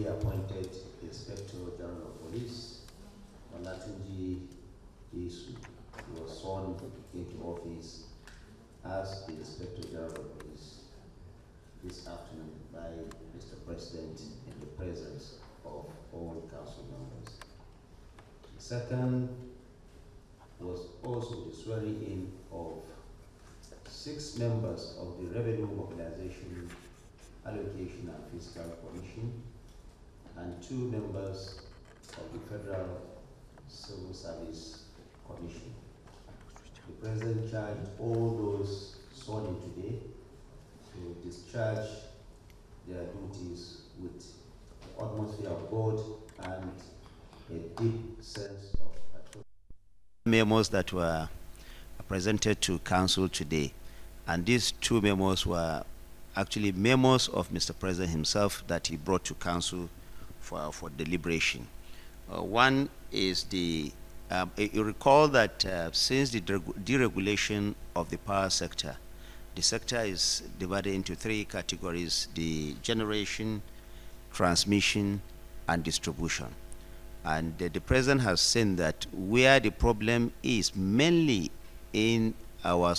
newly appointed Inspector General of Police, Olatunji Yesu, was sworn into office as the Inspector General of Police this afternoon by Mr. President in the presence of all council members. The second was also the swearing in of 6 members of the Revenue Mobilization, Allocation and Fiscal Commission and 2 members of the Federal Civil Service Commission. The President charged all those sworn in today to discharge their duties with the atmosphere of God and a deep sense of patriotism. Memos that were presented to Council today, and these 2 memos were actually memos of Mr. President himself that he brought to Council for deliberation. One is the, you recall that since the deregulation of the power sector, the sector is divided into 3 categories: the generation, transmission, and distribution. And the President has seen that where the problem is mainly in our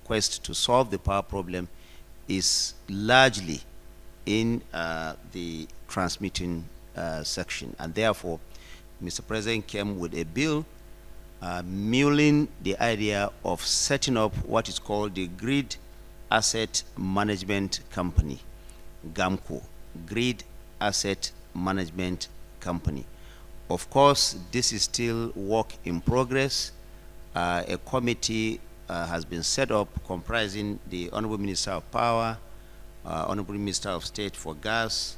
quest to solve the power problem is largely in the transmitting section. And therefore, Mr. President came with a bill mulling the idea of setting up what is called the Grid Asset Management Company, GAMCO, Grid Asset Management Company. Of course, this is still work in progress. A committee has been set up comprising the Honorable Minister of Power, Honorable Minister of State for Gas,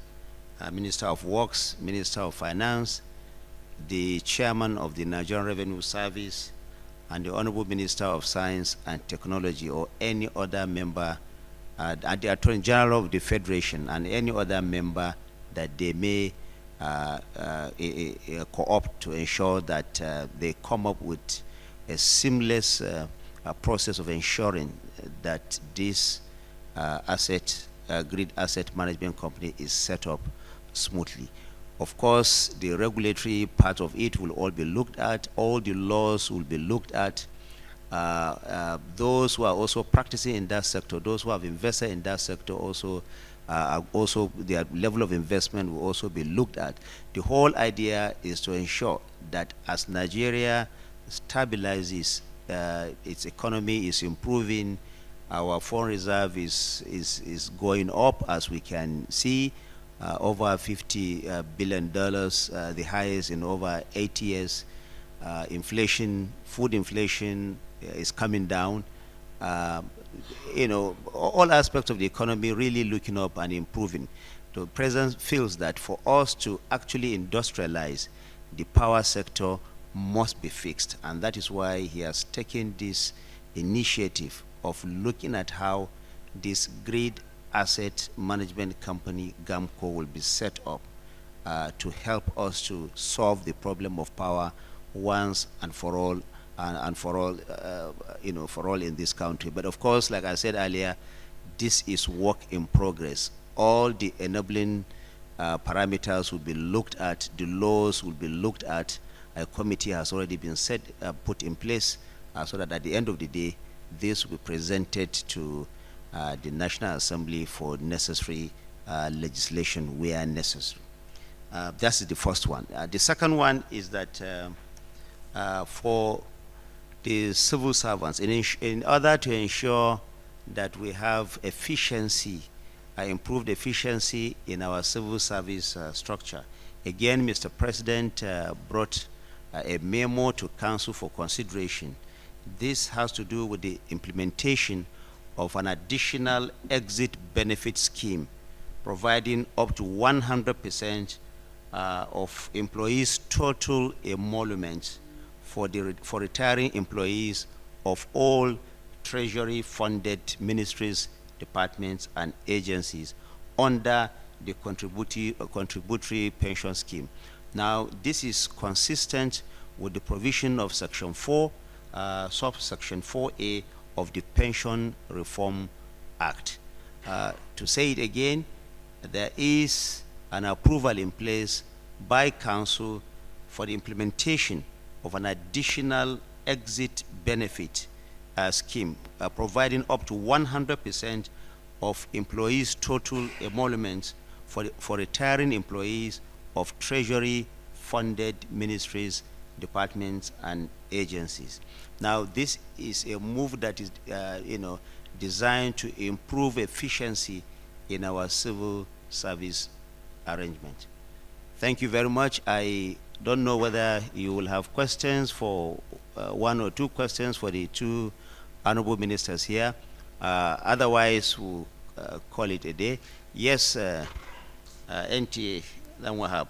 Minister of Works, Minister of Finance, the Chairman of the Nigerian Revenue Service, and the Honorable Minister of Science and Technology, or any other member, and the Attorney General of the Federation, and any other member that they may co-opt to ensure that they come up with a seamless process of ensuring that this grid asset management company is set up smoothly. Of course, the regulatory part of it will all be looked at. All the laws will be looked at. Those who are also practicing in that sector, those who have invested in that sector also, their level of investment will also be looked at. The whole idea is to ensure that as Nigeria stabilizes, its economy is improving, our foreign reserve is going up, as we can see, over $50 billion, the highest in over 8 years. Inflation, food inflation is coming down. You know, all aspects of the economy really looking up and improving. The President feels that for us to actually industrialize, the power sector must be fixed, and that is why he has taken this initiative of looking at how this grid asset management company, GAMCO, will be set up to help us to solve the problem of power once and for all, and for all, you know, for all in this country. But of course, like I said earlier, this is work in progress. All the enabling parameters will be looked at, the laws will be looked at. A committee has already been put in place so that at the end of the day, this will be presented to the National Assembly for necessary legislation where necessary. That's the first one. The second one is that for the civil servants, in order to ensure that we have efficiency, improved efficiency in our civil service structure, again, Mr. President brought a memo to Council for consideration. This has to do with the implementation of an additional exit benefit scheme, providing up to 100% of employees' total emoluments for retiring employees of all Treasury-funded ministries, departments, and agencies under the contributory pension scheme. Now, this is consistent with the provision of Section 4, subsection 4A of the Pension Reform Act. To say it again, there is an approval in place by Council for the implementation of an additional exit benefit scheme, providing up to 100% of employees' total emoluments for retiring employees of Treasury-funded ministries, departments, and agencies. Now, this is a move that is, designed to improve efficiency in our civil service arrangement. Thank you very much. I don't know whether you will have questions for one or two questions for the two honorable ministers here. Otherwise, we'll call it a day. Yes, NTA, then we'll have.